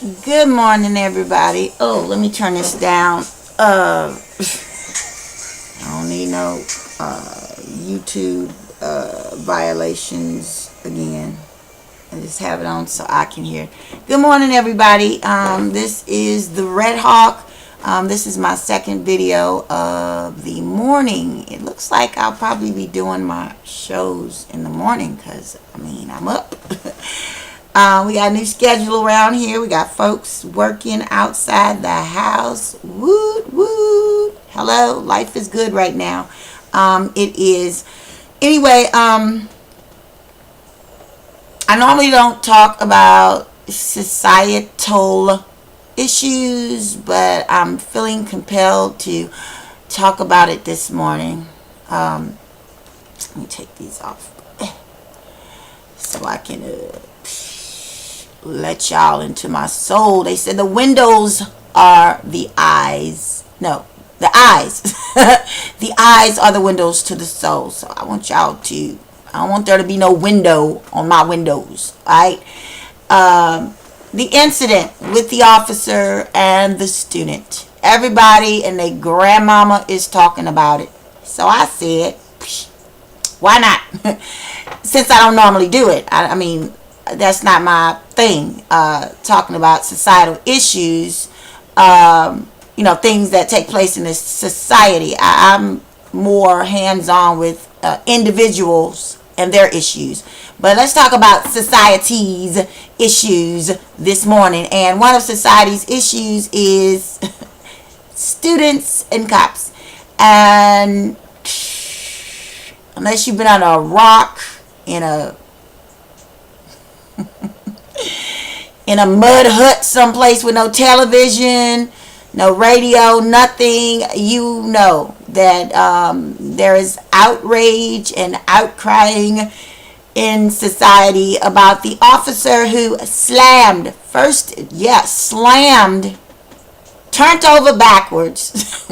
Good morning, everybody. Oh, let me turn this down. I don't need no YouTube violations again. I just have it on so I can hear. Good morning, everybody. This is the Red Hawk. This is my second video of the morning. It looks like I'll probably be doing my shows in the morning because, I'm up. We got a new schedule around here. We got folks working outside the house. Woot, woot. Hello. Life is good right now. It is. Anyway, I normally don't talk about societal issues, but I'm feeling compelled to talk about it this morning. Let me take these off so I can let y'all into my soul. They said the windows are the eyes. No, the eyes. The eyes are the windows to the soul. So I want y'all to, I don't want there to be no window on my windows. Alright? The incident with the officer and the student. Everybody and their grandmama is talking about it. So I said, why not? Since I don't normally do it. I mean, that's not my thing. Talking about societal issues, things that take place in this society. I'm more hands-on with individuals and their issues. But let's talk about society's issues this morning. And one of society's issues is students and cops. And unless you've been on a rock in a mud hut someplace with no television, no radio, nothing, you know that there is outrage and outcrying in society about the officer who slammed, turned over backwards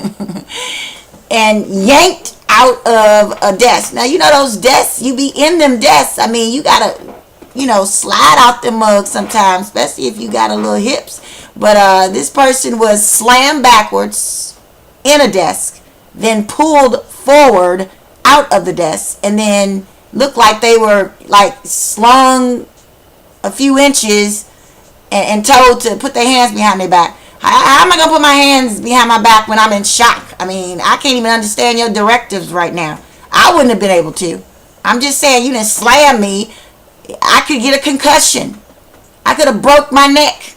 and yanked out of a desk. Now, you know those desks, you be in them desks. I mean, you gotta, slide out the mug sometimes, especially if you got a little hips. But this person was slammed backwards in a desk, then pulled forward out of the desk, and then looked like they were like slung a few inches and told to put their hands behind their back. How am I gonna put my hands behind my back when I'm in shock? I mean, I can't even understand your directives right now. I wouldn't have been able to. I'm just saying, you didn't slam me. I could get a concussion. I could have broke my neck,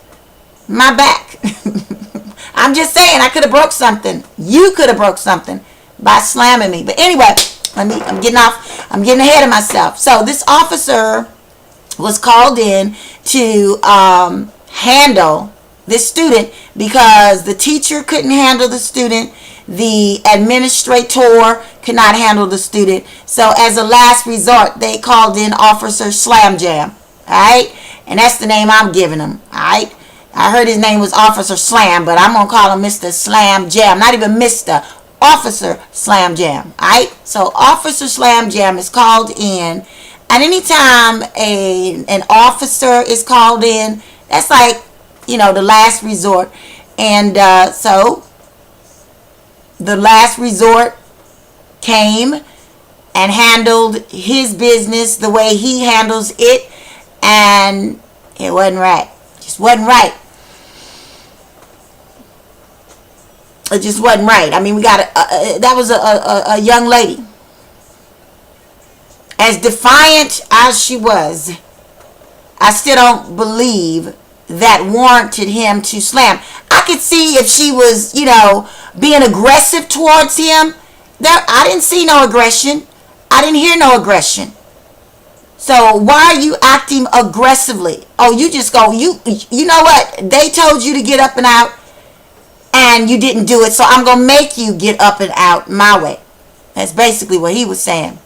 my back. I'm just saying, I could have broke something. You could have broke something by slamming me. But anyway, I'm getting ahead of myself. So this officer was called in to handle this student because the teacher couldn't handle the student. The administrator could not handle the student. So as a last resort, they called in Officer Slam Jam. Alright? And that's the name I'm giving him. Alright? I heard his name was Officer Slam, but I'm going to call him Mr. Slam Jam. Not even Mr. Officer Slam Jam. Alright? So Officer Slam Jam is called in. And anytime an officer is called in, that's like, the last resort. And so the last resort came and handled his business the way he handles it. And it wasn't right. Just wasn't right. It just wasn't right. I mean, we got that was a young lady. As defiant as she was, I still don't believe that warranted him to slam. I could see if she was, being aggressive towards him. I didn't see no aggression. I didn't hear no aggression. So why are you acting aggressively? Oh, you just go, you know what? They told you to get up and out and you didn't do it. So I'm going to make you get up and out my way. That's basically what he was saying.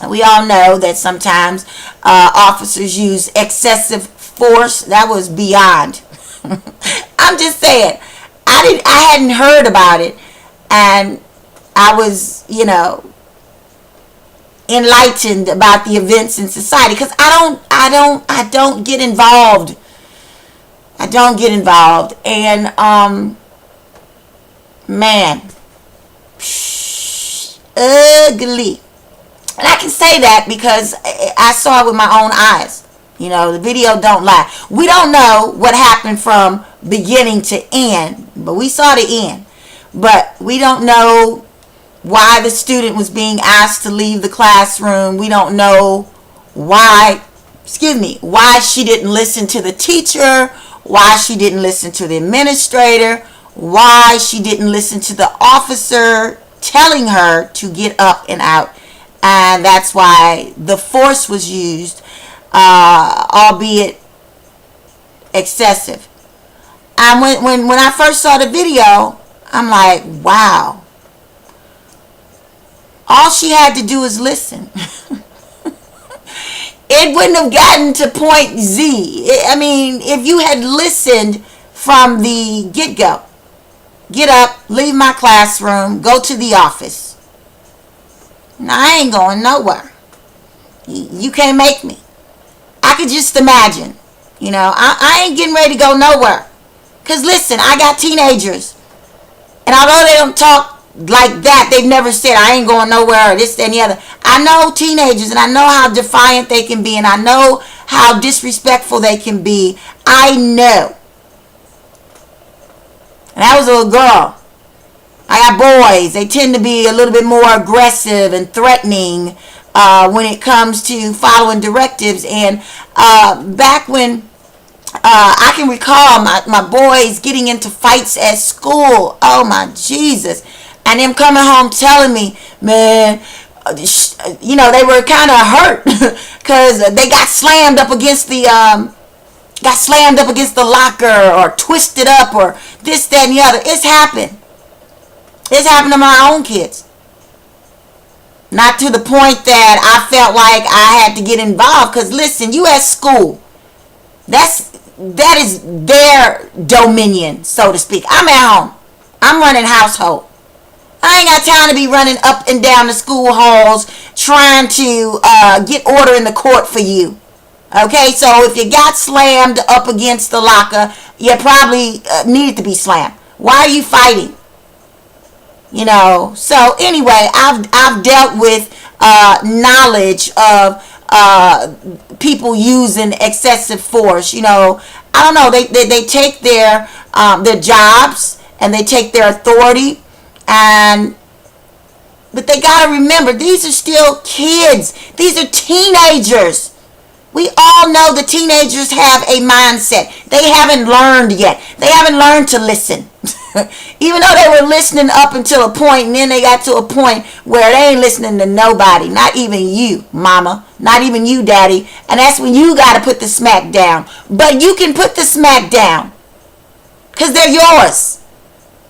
And we all know that sometimes officers use excessive force. That was beyond. I'm just saying. I hadn't heard about it. And I was, enlightened about the events in society because I don't get involved I don't get involved. And man, ugly. And I can say that because I saw it with my own eyes. You know, the video don't lie. We don't know what happened from beginning to end, but we saw the end. But we don't know why the student was being asked to leave the classroom. We don't know why she didn't listen to the teacher, why she didn't listen to the administrator, why she didn't listen to the officer telling her to get up and out. And that's why the force was used, albeit excessive. And when I first saw the video, I'm like, wow. All she had to do is listen. It wouldn't have gotten to point Z. I mean, if you had listened from the get-go, get up, leave my classroom, go to the office. No, I ain't going nowhere. You can't make me. I could just imagine. You know, I ain't getting ready to go nowhere. Because listen, I got teenagers. And although they don't talk like that, they've never said, I ain't going nowhere, or this, that, and the other. I know teenagers, and I know how defiant they can be, and I know how disrespectful they can be. I know. And I was a little girl. I got boys. They tend to be a little bit more aggressive and threatening when it comes to following directives. And back when I can recall my boys getting into fights at school. Oh my Jesus. And them coming home telling me, man, you know, they were kind of hurt because they got slammed up against the locker, or twisted up, or this, that, and the other. It's happened. It's happened to my own kids. Not to the point that I felt like I had to get involved. Because listen, you at school, that is their dominion, so to speak. I'm at home. I'm running household. I ain't got time to be running up and down the school halls trying to get order in the court for you. Okay, so if you got slammed up against the locker, you probably needed to be slammed. Why are you fighting? You know, so anyway, I've dealt with knowledge of people using excessive force. You know, I don't know, they take their jobs and they take their authority, but they got to remember, these are still kids. These are teenagers. We all know the teenagers have a mindset. They haven't learned yet. They haven't learned to listen. Even though they were listening up until a point, and then they got to a point where they ain't listening to nobody. Not even you, mama. Not even you, daddy. And that's when you got to put the smack down. But you can put the smack down, because they're yours.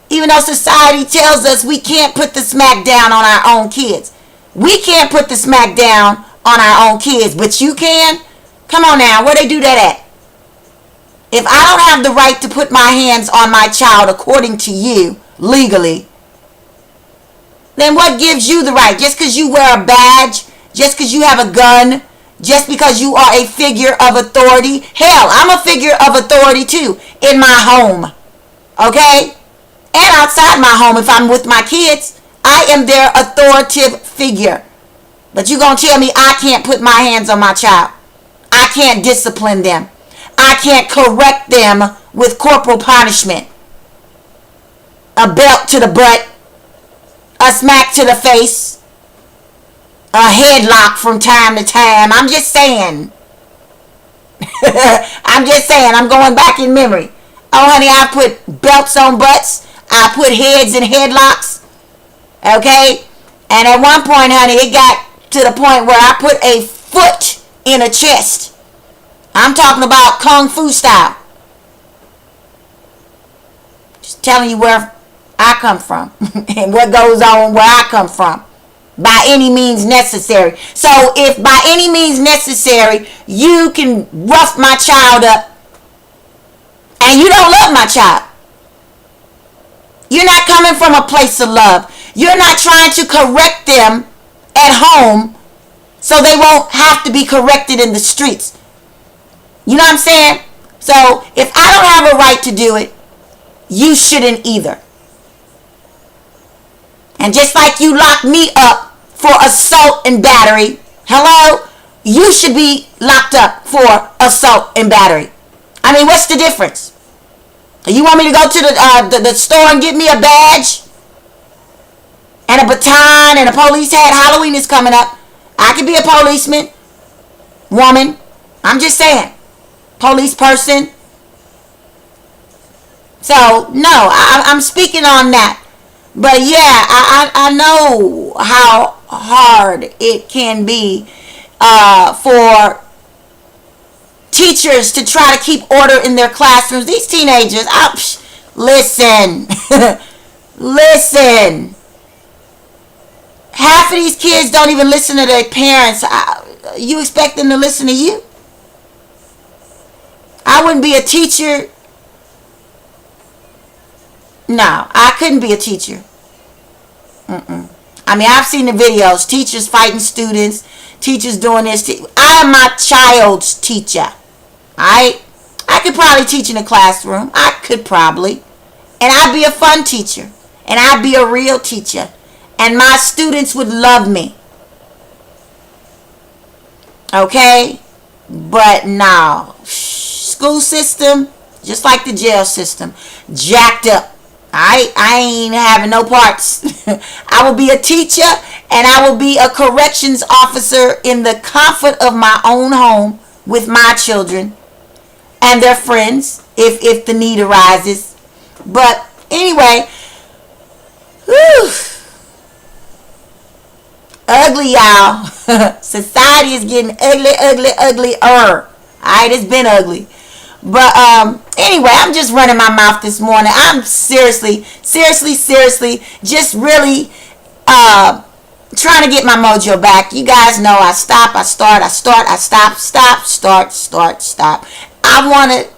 Even though society tells us we can't put the smack down on our own kids. We can't put the smack down on our own kids, but you can? Come on now, where they do that at? If I don't have the right to put my hands on my child according to you, legally, then what gives you the right? Just because you wear a badge, just because you have a gun, just because you are a figure of authority. Hell, I'm a figure of authority too, in my home. Okay? And outside my home, if I'm with my kids, I am their authoritative figure. But you gonna tell me I can't put my hands on my child? I can't discipline them. I can't correct them with corporal punishment. A belt to the butt, a smack to the face, a headlock from time to time. I'm just saying. I'm going back in memory. Oh, honey, I put belts on butts. I put heads in headlocks. Okay? And at one point, honey, it got to the point where I put a foot in a chest. I'm talking about Kung Fu style. Just telling you where I come from and what goes on where I come from. By any means necessary. So if by any means necessary you can rough my child up and you don't love my child, you're not coming from a place of love. You're not trying to correct them at home so they won't have to be corrected in the streets. You know what I'm saying? So if I don't have a right to do it, you shouldn't either. And just like you locked me up for assault and battery, hello, you should be locked up for assault and battery. I mean, what's the difference? You want me to go to the store and get me a badge and a baton and a police hat? Halloween is coming up. I could be a policeman, woman. I'm just saying, police person. So no, I'm speaking on that. But yeah, I know how hard it can be for teachers to try to keep order in their classrooms. These teenagers, listen, listen. Half of these kids don't even listen to their parents. You expect them to listen to you? I wouldn't be a teacher. No, I couldn't be a teacher. I mean, I've seen the videos. Teachers fighting students. Teachers doing this. I am my child's teacher. I could probably teach in a classroom. I could probably. And I'd be a fun teacher. And I'd be a real teacher. And my students would love me. Okay? But no. School system, just like the jail system, jacked up. I ain't having no parts. I will be a teacher and I will be a corrections officer in the comfort of my own home with my children and their friends if the need arises. But anyway, whew, ugly, y'all. Society is getting uglier. Alright, it's been ugly. But anyway, I'm just running my mouth this morning. I'm seriously, just really trying to get my mojo back. You guys know I stop, I start, I stop, stop. I want to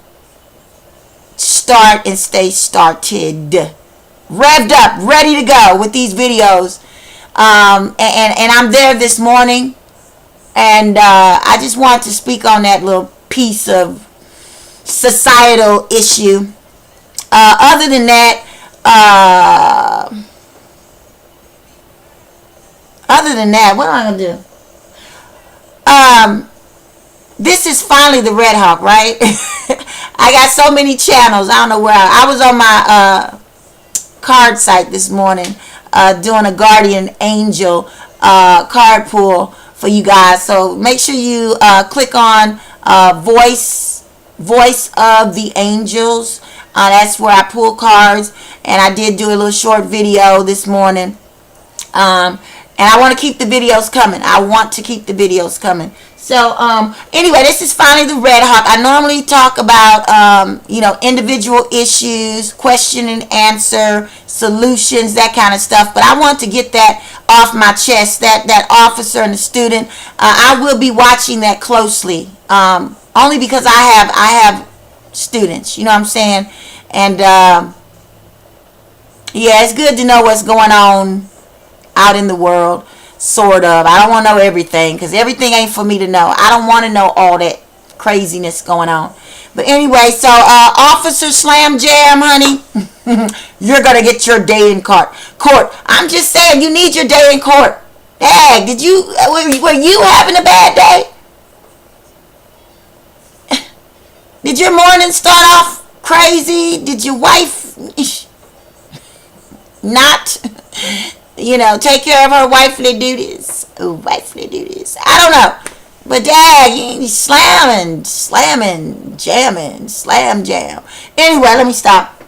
start and stay started. Revved up, ready to go with these videos. And I'm there this morning. And I just want to speak on that little piece of societal issue. Other than that, what am I gonna do? This is finally the Red Hawk, right? I got so many channels. I don't know where I was on my card site this morning doing a Guardian Angel card pull for you guys. So make sure you click on Voice of the Angels. That's where I pull cards, and I did do a little short video this morning. And I want to keep the videos coming. So anyway, this is finally the Red Hawk. I normally talk about individual issues, question and answer, solutions, that kind of stuff. But I want to get that off my chest. That officer and the student. I will be watching that closely. Only because I have students, you know what I'm saying? And yeah, it's good to know what's going on out in the world, sort of. I don't want to know everything, because everything ain't for me to know. I don't want to know all that craziness going on. But anyway, so Officer Slam Jam, honey, you're going to get your day in court. I'm just saying, you need your day in court. Dang, were you having a bad day? Did your morning start off crazy? Did your wife not, take care of her wifely duties? I don't know. But dad, you slamming, jamming, slam jam. Anyway, let me stop.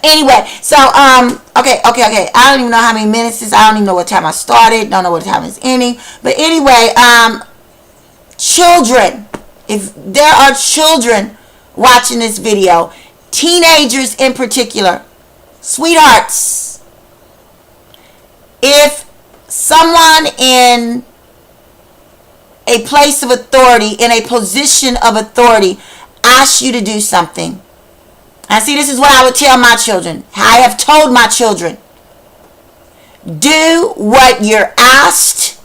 Anyway, so, okay. I don't even know how many minutes this is. I don't even know what time I started. Don't know what time it's ending. But anyway, children. If there are children watching this video, teenagers in particular, sweethearts, if someone in a place of authority, in a position of authority, asks you to do something, and see, this is what I would tell my children. I have told my children, do what you're asked,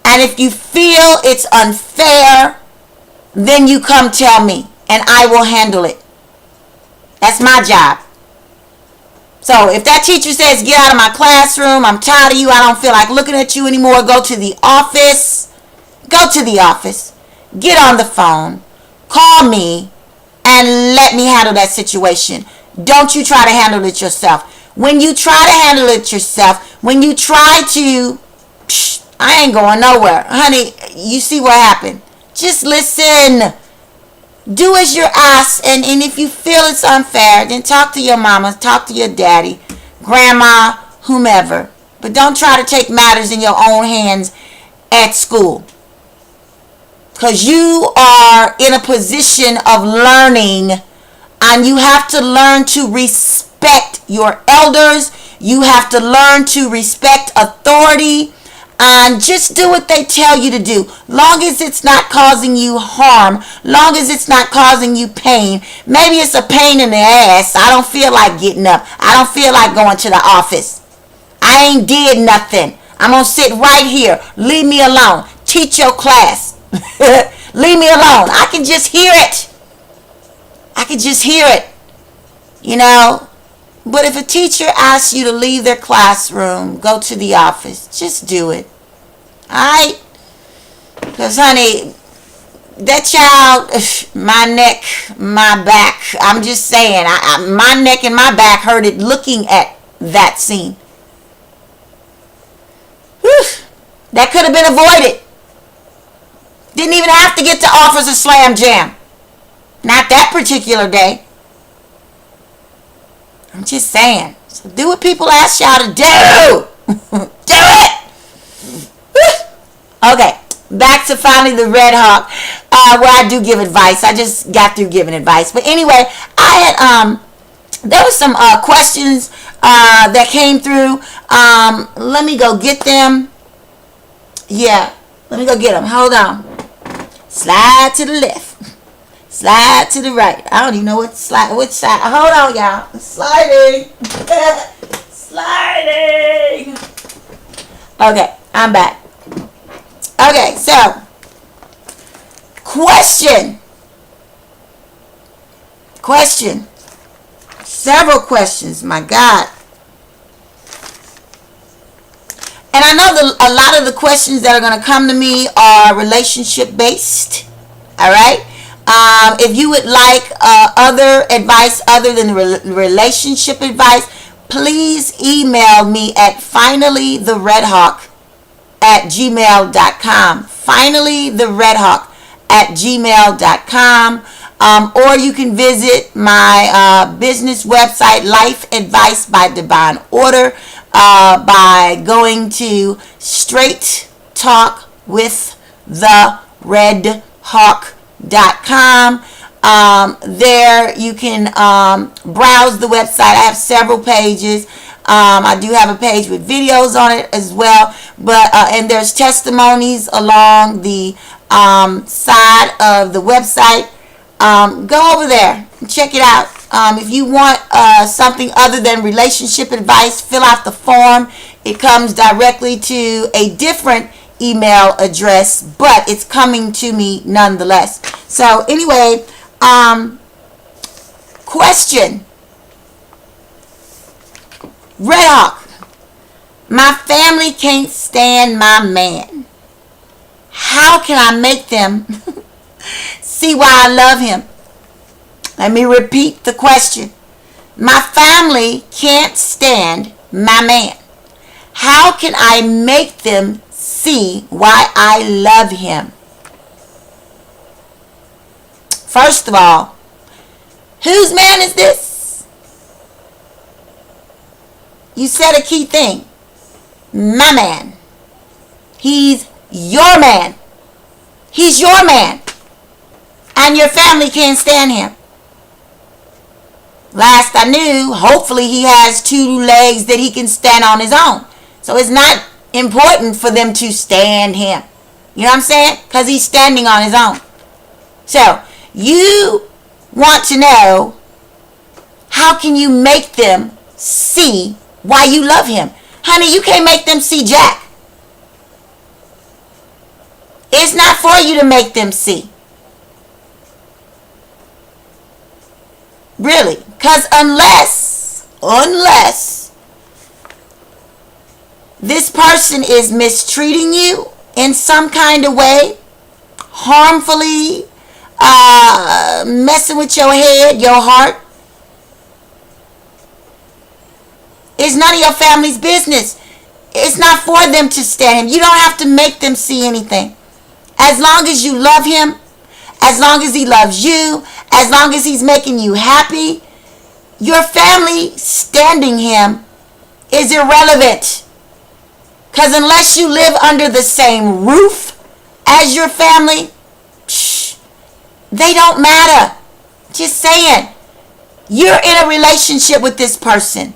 and if you feel it's unfair, then you come tell me. and I will handle it. That's my job. So if that teacher says, get out of my classroom, I'm tired of you, I don't feel like looking at you anymore, go to the office. Go to the office. Get on the phone. Call me and let me handle that situation. Don't you try to handle it yourself. When you try to handle it yourself, when you try to, I ain't going nowhere. Honey, you see what happened. Just listen. Do as you're asked, and if you feel it's unfair, then talk to your mama, talk to your daddy, grandma, whomever. But don't try to take matters in your own hands at school. Because you are in a position of learning, and you have to learn to respect your elders. You have to learn to respect authority, and just do what they tell you to do. Long as it's not causing you harm, long as it's not causing you pain. Maybe it's a pain in the ass. I don't feel like getting up. I don't feel like going to the office. I ain't did nothing. I'm going to sit right here. Leave me alone. Teach your class. Leave me alone. I can just hear it. I can just hear it. You know? But if a teacher asks you to leave their classroom, go to the office, just do it. Alright? Because, honey, that child, my neck, my back, I'm just saying, my neck and my back hurted looking at that scene. Whew. That could have been avoided. Didn't even have to get to Officer Slam Jam. Not that particular day. I'm just saying. So do what people ask y'all to do. Do it. Okay. Back to finally the Red Hawk, where I do give advice. I just got through giving advice. But anyway, I had there was some questions that came through. Let me go get them. Yeah. Let me go get them. Hold on. Slide to the left. Slide to the right. I don't even know which side. Hold on, y'all. Sliding. Sliding. Okay, I'm back. Okay, so question. Several questions. My God. And I know a lot of the questions that are going to come to me are relationship based. All right. If you would like other advice other than relationship advice, please email me at finallytheredhawk@gmail.com. finallytheredhawk@gmail.com. Or you can visit my business website, Life Advice by Divine Order, by going to straighttalkwiththeredhawk.com. There you can browse the website. I have several pages. I do have a page with videos on it as well, but and there's testimonies along the side of the website. Go over there and check it out. If you want something other than relationship advice, fill out the form. It comes directly to a different email address, but it's coming to me nonetheless. So anyway, question. Red Hawk, my family can't stand my man. How can I make them see why I love him? Let me repeat the question. My family can't stand my man. How can I make them see why I love him? First of all, whose man is this? You said a key thing. My man. He's your man. He's your man. And your family can't stand him. Last I knew, hopefully he has 2 legs that he can stand on his own. So it's not important for them to stand him. You know what I'm saying? Because he's standing on his own. So you want to know, how can you make them see why you love him? Honey, you can't make them see jack. It's not for you to make them see. Really. Because unless this person is mistreating you in some kind of way, harmfully, messing with your head, your heart, it's none of your family's business. It's not for them to stand him. You don't have to make them see anything. As long as you love him, as long as he loves you, as long as he's making you happy, your family standing him is irrelevant. Because unless you live under the same roof as your family, they don't matter. Just saying. You're in a relationship with this person.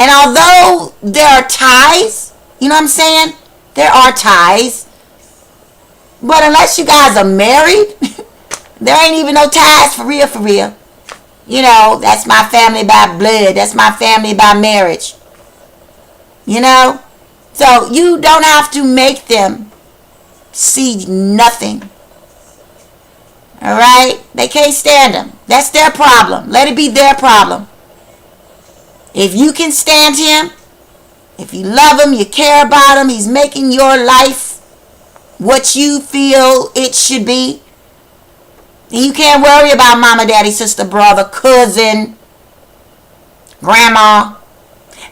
And although there are ties, you know what I'm saying? There are ties. But unless you guys are married, there ain't even no ties for real, for real. You know, that's my family by blood. That's my family by marriage. You know? So you don't have to make them see nothing. Alright? They can't stand them. That's their problem. Let it be their problem. If you can stand him, if you love him, you care about him, he's making your life what you feel it should be, and you can't worry about mama, daddy, sister, brother, cousin, grandma.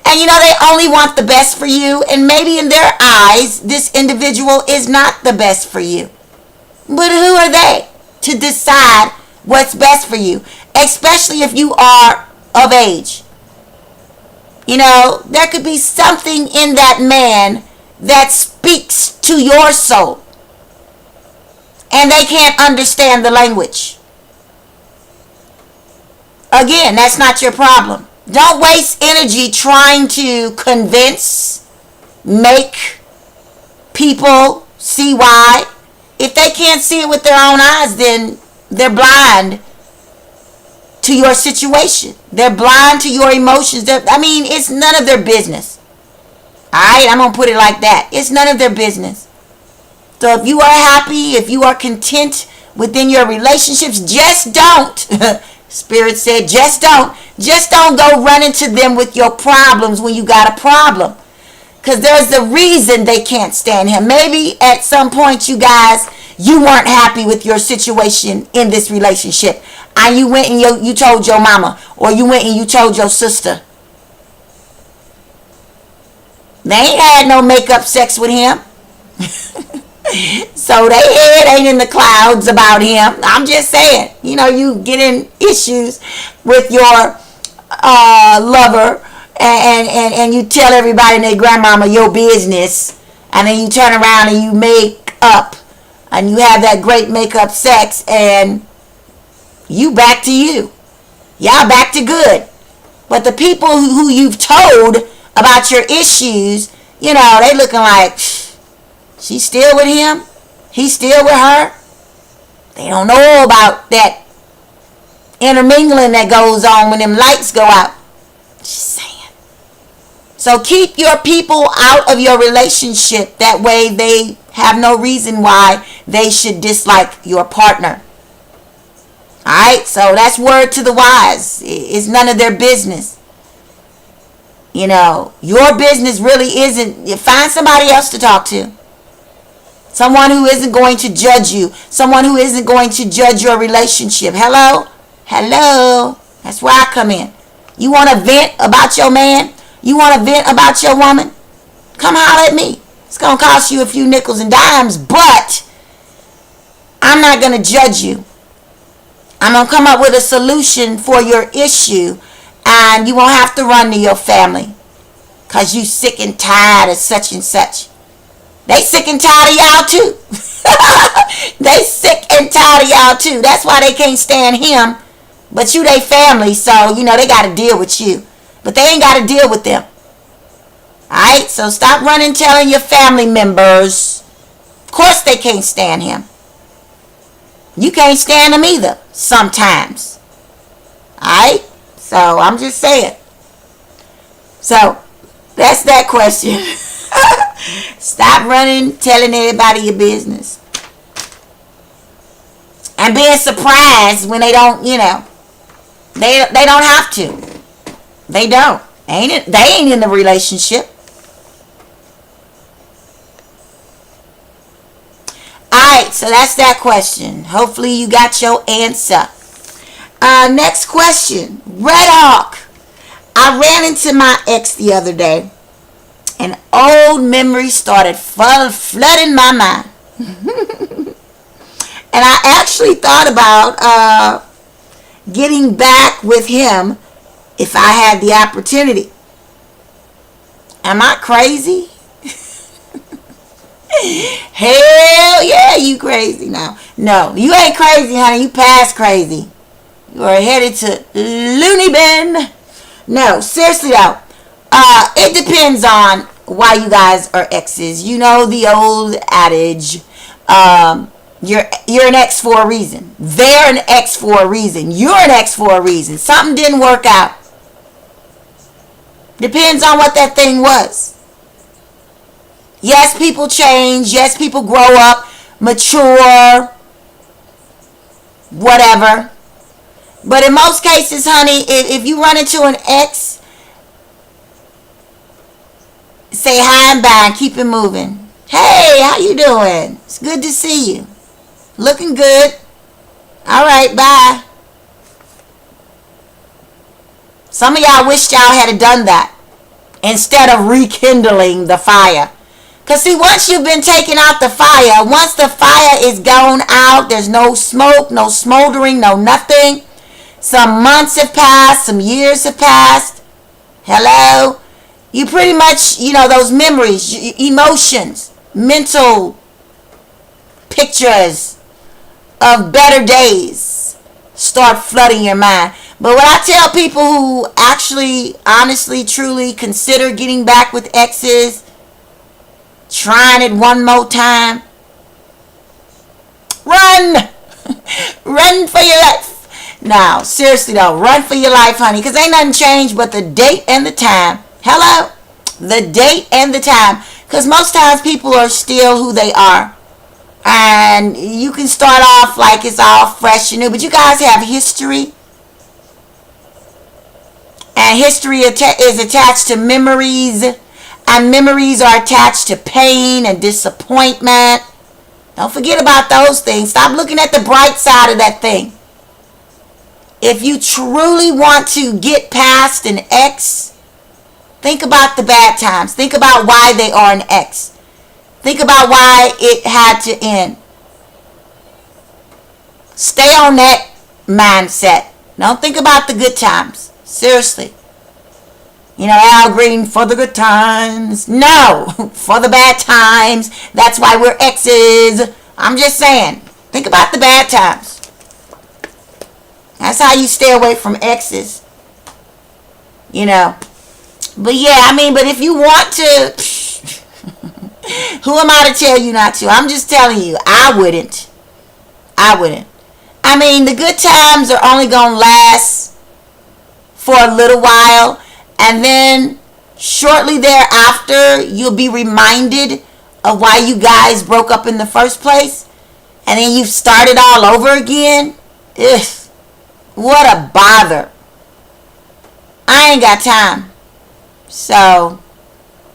And you know, they only want the best for you, and maybe in their eyes, this individual is not the best for you. But who are they to decide what's best for you? Especially if you are of age. You know, there could be something in that man that speaks to your soul. And they can't understand the language. Again, that's not your problem. Don't waste energy trying to convince, make people see why. If they can't see it with their own eyes, then they're blind to your situation. They're blind to your emotions. It's none of their business. Alright, I'm going to put it like that. It's none of their business. So if you are happy, if you are content within your relationships, just don't. Spirit said, just don't. Just don't go running to them with your problems when you got a problem. Because there's a reason they can't stand him. Maybe at some point you guys, you weren't happy with your situation in this relationship. And you went and you told your mama, or you went and you told your sister. They ain't had no makeup sex with him. So they head ain't in the clouds about him. I'm just saying, you know, you get in issues with your lover, and you tell everybody and their grandmama your business, and then you turn around and you make up, and you have that great makeup sex, and you back to you. Y'all back to good. But the people who you've told about your issues, you know, they looking like, she's still with him? He's still with her? They don't know about that intermingling that goes on when them lights go out. Just saying. So keep your people out of your relationship. That way they have no reason why they should dislike your partner. Alright, so that's word to the wise. It's none of their business. You know, your business really isn't. You find somebody else to talk to. Someone who isn't going to judge you. Someone who isn't going to judge your relationship. Hello? Hello? That's where I come in. You want to vent about your man? You want to vent about your woman? Come holler at me. It's going to cost you a few nickels and dimes, but I'm not going to judge you. I'm going to come up with a solution for your issue, and you won't have to run to your family because you sick and tired of such and such. They sick and tired of y'all too. They sick and tired of y'all too. That's why they can't stand him. But you they family, so you know they got to deal with you. But they ain't got to deal with them. Alright, so stop running telling your family members. Of course they can't stand him. You can't stand them either, sometimes. Alright? So, I'm just saying. So, that's that question. Stop running, telling everybody your business. And being surprised when they don't, you know. They don't have to. They don't. Ain't it? They ain't in the relationship. Alright, so that's that question. Hopefully you got your answer. Next question. Red Hawk. I ran into my ex the other day, and old memories started flooding my mind. And I actually thought about getting back with him if I had the opportunity. Am I crazy? Hell yeah, you crazy now. No, you ain't crazy, honey. You past crazy. You are headed to loony bin. No, seriously though. It depends on why you guys are exes. You know the old adage. You're an ex for a reason. They're an ex for a reason. You're an ex for a reason. Something didn't work out. Depends on what that thing was. Yes, people change. Yes, people grow up, mature, whatever. But in most cases, honey, if you run into an ex, say hi and bye and keep it moving. Hey, how you doing? It's good to see you. Looking good. All right, bye. Some of y'all wished y'all had done that instead of rekindling the fire. Because see, once you've been taken out the fire, once the fire is gone out, there's no smoke, no smoldering, no nothing. Some months have passed, some years have passed. Hello? You pretty much, those memories, emotions, mental pictures of better days start flooding your mind. But what I tell people who actually, honestly, truly consider getting back with exes, trying it one more time, run! Run for your life. Now, seriously though, run for your life, honey, because ain't nothing changed but the date and the time. Hello? The date and the time. Because most times people are still who they are. And you can start off like it's all fresh and new, but you guys have history. And history is attached to memories. And memories are attached to pain and disappointment. Don't forget about those things. Stop looking at the bright side of that thing. If you truly want to get past an ex, think about the bad times. Think about why they are an ex. Think about why it had to end. Stay on that mindset. Don't think about the good times. Seriously. Al Green, for the good times. No, for the bad times. That's why we're exes. I'm just saying. Think about the bad times. That's how you stay away from exes. But yeah, but if you want to, who am I to tell you not to? I'm just telling you, I wouldn't. The good times are only going to last for a little while. And then shortly thereafter, you'll be reminded of why you guys broke up in the first place. And then you've started all over again. Ugh. What a bother. I ain't got time. So,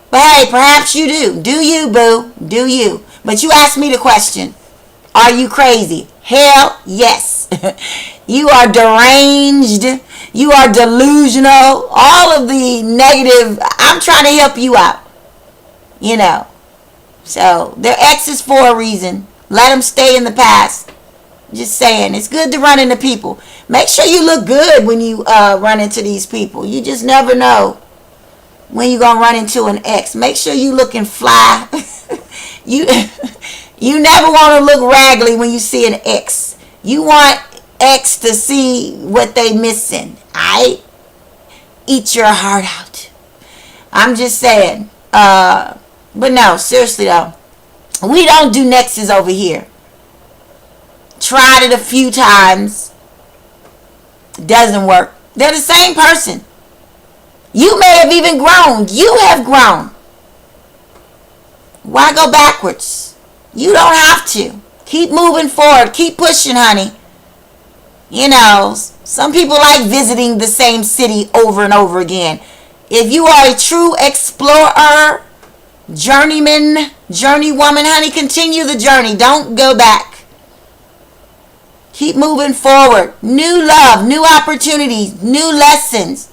but hey, perhaps you do. Do you, boo? Do you? But you asked me the question. Are you crazy? Hell yes. You are deranged. You are delusional. All of the negative. I'm trying to help you out. So, they're exes for a reason. Let them stay in the past. Just saying. It's good to run into people. Make sure you look good when you run into these people. You just never know when you're going to run into an ex. Make sure you looking fly. You never want to look raggedy when you see an ex. You want ex to see what they missing. Alright? Eat your heart out. I'm just saying. But no, seriously though. We don't do nexus over here. Tried it a few times. Doesn't work. They're the same person. You may have even grown. You have grown. Why go backwards? You don't have to. Keep moving forward. Keep pushing, honey. Some people like visiting the same city over and over again. If you are a true explorer, journeyman, journeywoman, honey, continue the journey. Don't go back. Keep moving forward. New love, new opportunities, new lessons.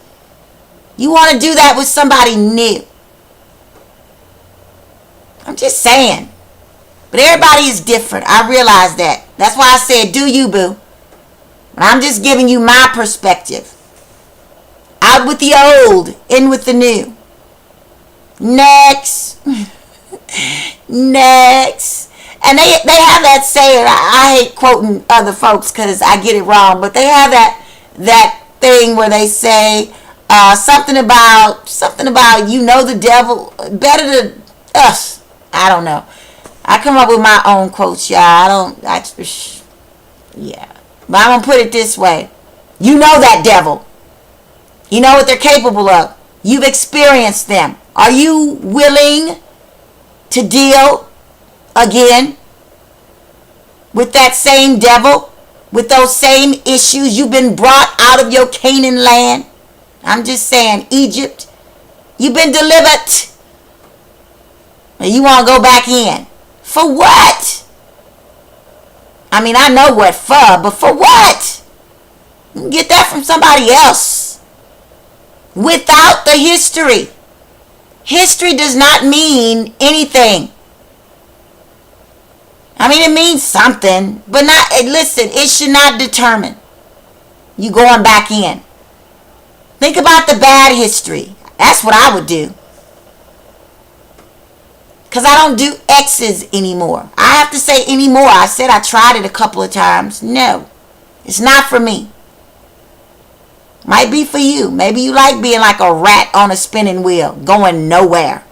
You want to do that with somebody new. I'm just saying. But everybody is different. I realize that. That's why I said, do you, boo. And I'm just giving you my perspective. Out with the old, in with the new. Next. Next. And they have that saying. I hate quoting other folks because I get it wrong. But they have that thing where they say something about you know the devil better than us. I don't know. I come up with my own quotes, y'all. Yeah. But I'm going to put it this way. You know that devil. You know what they're capable of. You've experienced them. Are you willing to deal again with that same devil? With those same issues? You've been brought out of your Canaan land. I'm just saying, Egypt. You've been delivered. And you want to go back in. For what? I mean, I know what for, but for what? You can get that from somebody else. Without the history. History does not mean anything. I mean, it means something, but not, listen, it should not determine you going back in. Think about the bad history. That's what I would do. Because I don't do X's anymore. I have to say anymore. I said I tried it a couple of times. No. It's not for me. Might be for you. Maybe you like being like a rat on a spinning wheel. Going nowhere.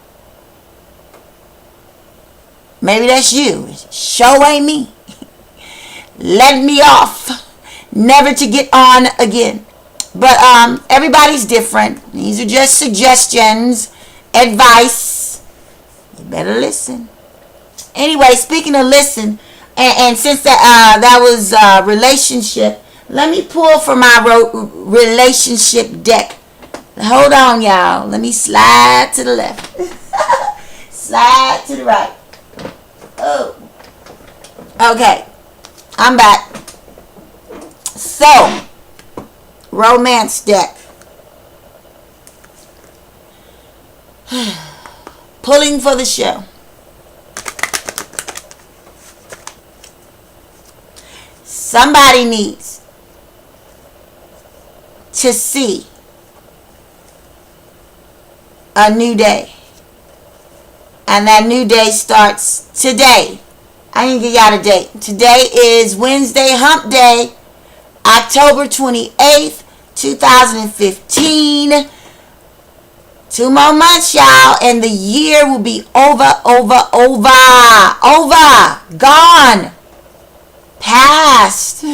Maybe that's you. Show ain't me. Let me off. Never to get on again. But everybody's different. These are just suggestions. Advice. You better listen. Anyway, speaking of listen, and since that was relationship, let me pull from my relationship deck. Hold on, y'all. Let me slide to the left. Slide to the right. Oh. Okay. I'm back. So, romance deck. Pulling for the show. Somebody needs to see a new day. And that new day starts today. I didn't give y'all a date. Today is Wednesday, hump day, October 28th, 2015. 2 more months, y'all, and the year will be over, gone, past.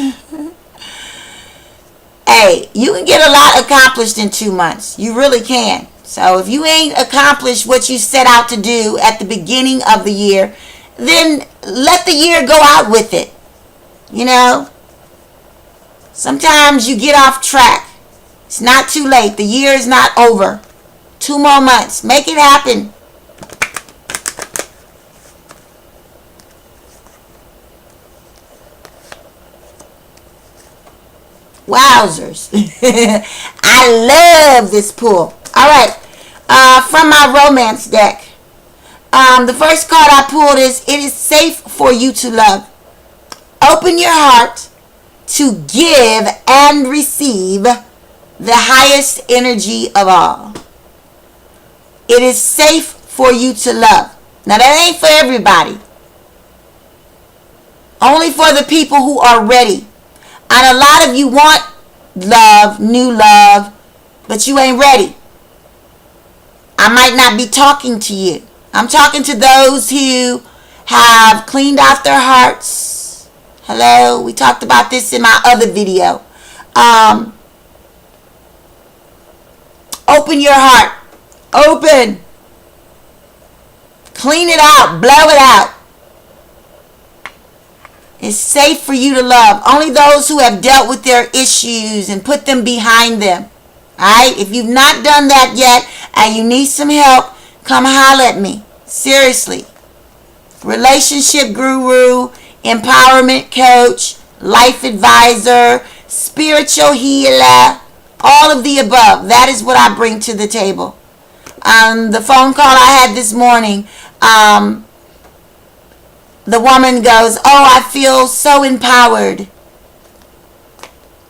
Hey, you can get a lot accomplished in 2 months. You really can. So if you ain't accomplished what you set out to do at the beginning of the year, then let the year go out with it. You know? Sometimes you get off track. It's not too late. The year is not over. 2 more months. Make it happen. Wowzers. I love this pull. All right. From my romance deck. The first card I pulled is, it is safe for you to love. Open your heart to give and receive the highest energy of all. It is safe for you to love. Now that ain't for everybody. Only for the people who are ready. And a lot of you want love, new love, but you ain't ready. I might not be talking to you. I'm talking to those who have cleaned out their hearts. Hello, we talked about this in my other video. Open your heart. Open. Clean it out. Blow it out. It's safe for you to love. Only those who have dealt with their issues and put them behind them. Alright? If you've not done that yet and you need some help, come holler at me. Seriously. Relationship guru, empowerment coach, life advisor, spiritual healer, all of the above. That is what I bring to the table. The phone call I had this morning, the woman goes, "Oh, I feel so empowered."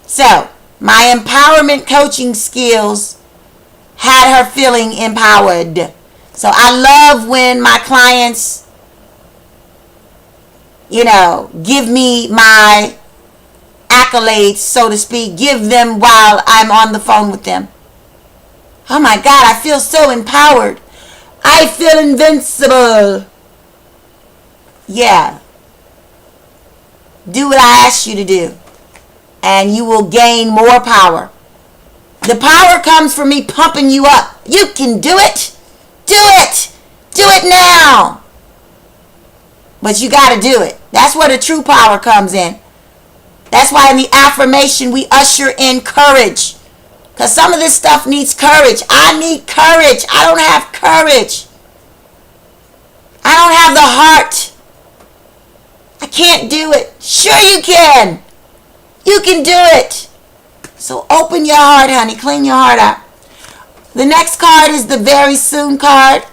So, my empowerment coaching skills had her feeling empowered. So, I love when my clients, give me my accolades, so to speak, give them while I'm on the phone with them. Oh my God, I feel so empowered. I feel invincible. Yeah. Do what I ask you to do, and you will gain more power. The power comes from me pumping you up. You can do it. Do it. Do it now. But you got to do it. That's where the true power comes in. That's why in the affirmation we usher in courage. Because some of this stuff needs courage. I need courage. I don't have courage. I don't have the heart. I can't do it. Sure you can. You can do it. So open your heart, honey. Clean your heart out. The next card is the very soon card.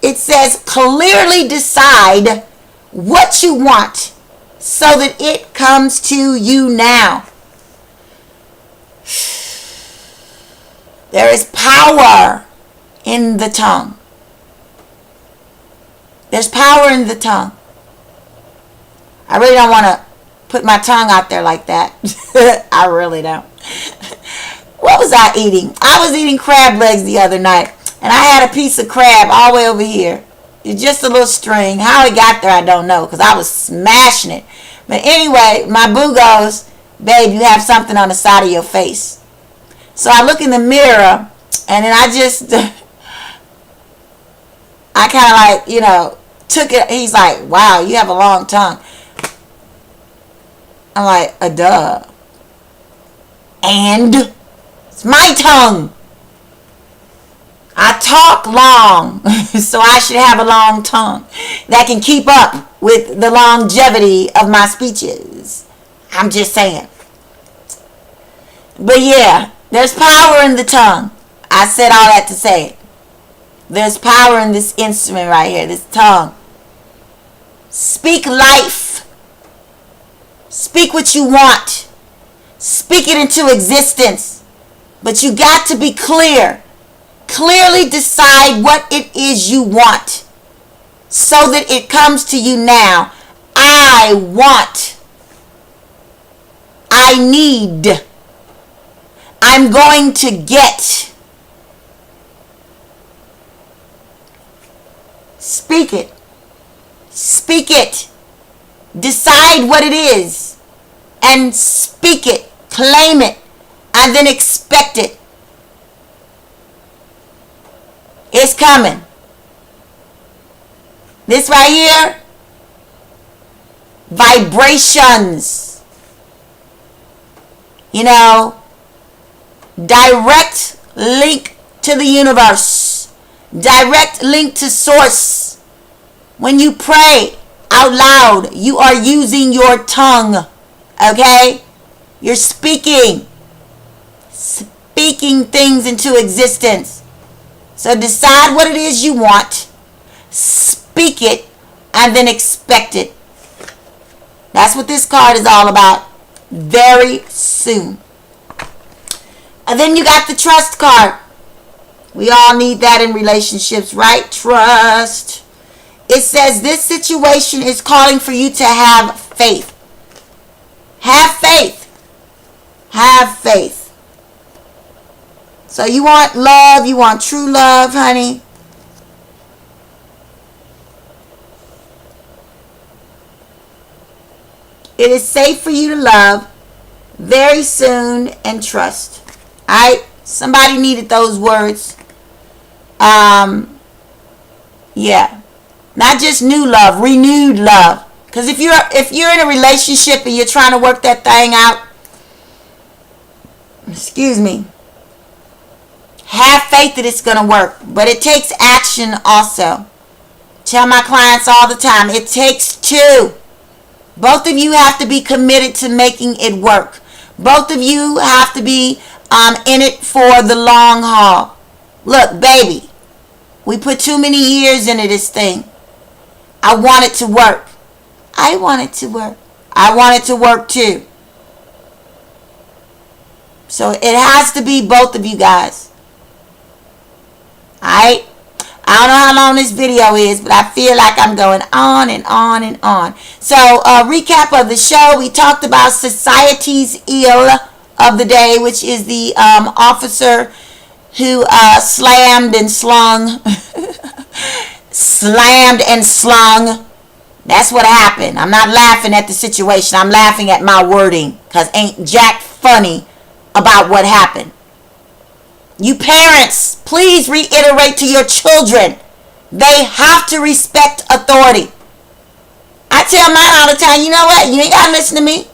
It says clearly decide what you want so that it comes to you now. There is power in the tongue. There's power in the tongue. I really don't want to put my tongue out there like that. I really don't. What was I eating? I was eating crab legs the other night, and I had a piece of crab all the way over here. It's just a little string. How it got there, I don't know, because I was smashing it. But anyway, my boo goes, "Babe, you have something on the side of your face." So I look in the mirror, and then I kind of took it. He's like, "Wow, you have a long tongue." I'm like, duh. And it's my tongue. I talk long, so I should have a long tongue that can keep up with the longevity of my speeches. I'm just saying. But yeah, there's power in the tongue. I said all that to say it. There's power in this instrument right here, this tongue. Speak life. Speak what you want. Speak it into existence. But you got to be clear. Clearly decide what it is you want so that it comes to you now. I want. I need. I'm going to get. Speak it. Speak it. Decide what it is and speak it. Claim it. And then expect it. It's coming. This right here, vibrations. Direct link to the universe. Direct link to source. When you pray out loud, you are using your tongue. Okay? You're speaking. Speaking things into existence. So decide what it is you want, speak it, and then expect it. That's what this card is all about. Very soon. And then you got the trust card. We all need that in relationships, right? Trust. It says this situation is calling for you to have faith. Have faith. Have faith. So you want love, you want true love, honey. It is safe for you to love very soon and trust. Alright? Somebody needed those words. Yeah. Not just new love, renewed love. Because if you're in a relationship and you're trying to work that thing out, excuse me, have faith that it's going to work. But it takes action also. Tell my clients all the time, it takes two. Both of you have to be committed to making it work. Both of you have to be in it for the long haul. Look, baby, we put too many years into this thing. I want it to work. I want it to work. I want it to work too. So it has to be both of you guys. Alright? I don't know how long this video is, but I feel like I'm going on and on and on. So, recap of the show. We talked about society's ill of the day, which is the officer who slammed and slung. Slammed and slung. That's what happened. I'm not laughing at the situation. I'm laughing at my wording, because ain't jack funny about what happened. You parents, please reiterate to your children, they have to respect authority. I tell mine all the time, you know what? You ain't got to listen to me.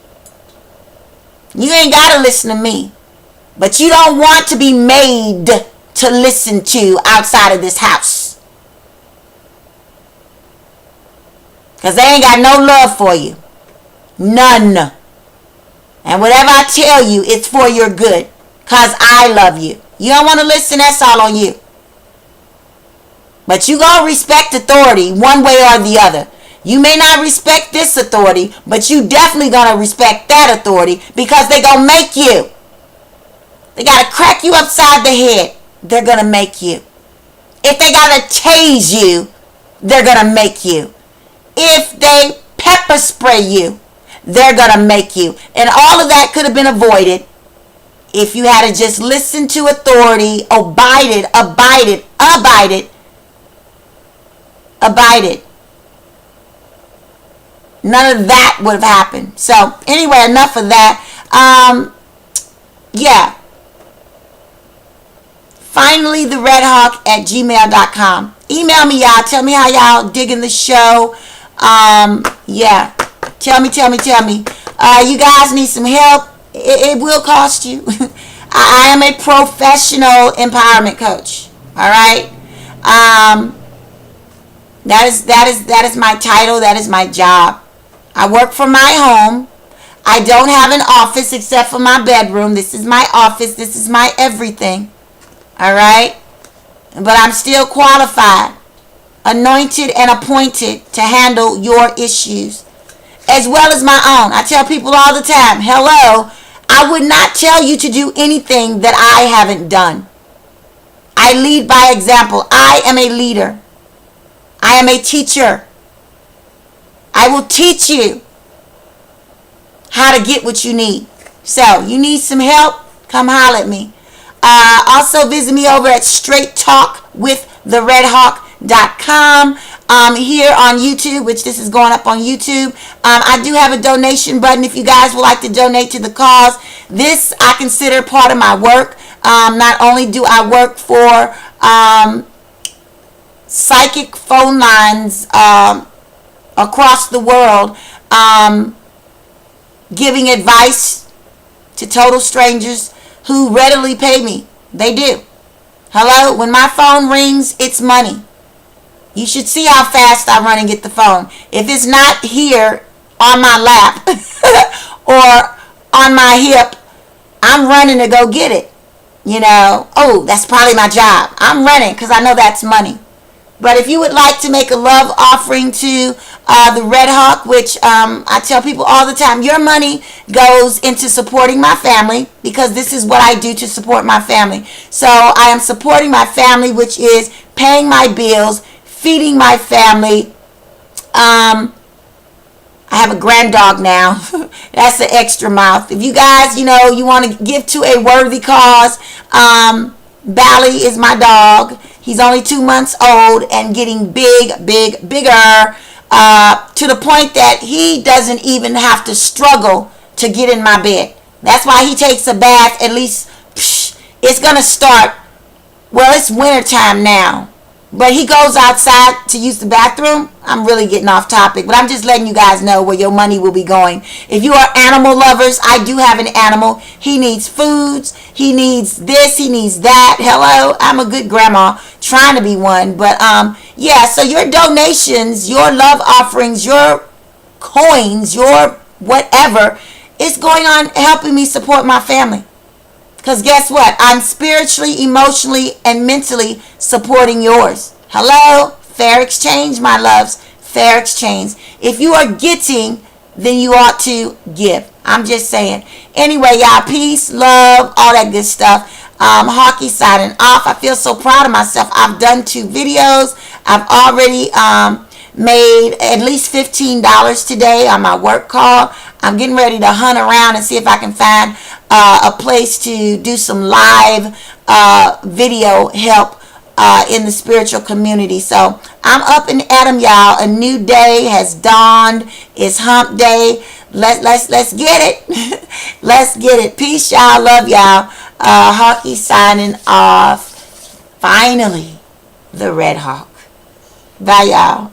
You ain't got to listen to me. But you don't want to be made to listen to outside of this house. Because they ain't got no love for you. None. And whatever I tell you, it's for your good. Because I love you. You don't want to listen, that's all on you. But you going to respect authority one way or the other. You may not respect this authority, but you definitely going to respect that authority, because they going to make you. They got to crack you upside the head. They're going to make you. If they got to tase you, they're going to make you. If they pepper spray you, they're going to make you. And all of that could have been avoided if you had to just listen to authority, abide it. None of that would have happened. So anyway, enough of that. Yeah. Finally, the redhawk@gmail.com. Email me, y'all. Tell me how y'all digging the show. Yeah. Tell me. You guys need some help. It will cost you. I am a professional empowerment coach. All right. That is my title. That is my job. I work from my home. I don't have an office except for my bedroom. This is my office. This is my everything. All right. But I'm still qualified, anointed, and appointed to handle your issues, as well as my own. I tell people all the time, hello, I would not tell you to do anything that I haven't done. I lead by example. I am a leader. I am a teacher. I will teach you how to get what you need. So, you need some help? Come holler at me. Also, visit me over at straighttalkwiththeredhawk.com. Here on YouTube, which this is going up on YouTube. I do have a donation button if you guys would like to donate to the cause. This I consider part of my work. Not only do I work for psychic phone lines across the world, giving advice to total strangers who readily pay me. They do. Hello? When my phone rings, it's money. You should see how fast I run and get the phone. If it's not here on my lap or on my hip, I'm running to go get it. You know, oh, that's probably my job. I'm running because I know that's money. But if you would like to make a love offering to the Red Hawk, which I tell people all the time, your money goes into supporting my family, because this is what I do to support my family. So I am supporting my family, which is paying my bills, feeding my family. I have a grand dog now. That's an extra mouth. If you guys, you know, you want to give to a worthy cause, Bally is my dog. He's only 2 months old and getting bigger, to the point that he doesn't even have to struggle to get in my bed. That's why he takes a bath at least. It's going to start, well, it's winter time now. but he goes outside to use the bathroom. I'm really getting off topic, but I'm just letting you guys know where your money will be going. If you are animal lovers, I do have an animal. He needs foods. He needs this. He needs that. Hello, I'm a good grandma trying to be one. But yeah, so your donations, your love offerings, your coins, your whatever is going on helping me support my family. Because guess what? I'm spiritually, emotionally, and mentally supporting yours. Hello? Fair exchange, my loves. Fair exchange. If you are getting, then you ought to give. I'm just saying. Anyway, y'all, peace, love, all that good stuff. Hockey signing off. I feel so proud of myself. I've done 2 videos. I've already made at least $15 today on my work call. I'm getting ready to hunt around and see if I can find a place to do some live video help in the spiritual community. So I'm up and at 'em, y'all. A new day has dawned. It's hump day. Let's get it. Let's get it. Peace, y'all. Love y'all. Hockey signing off. Finally, the Red Hawk. Bye, y'all.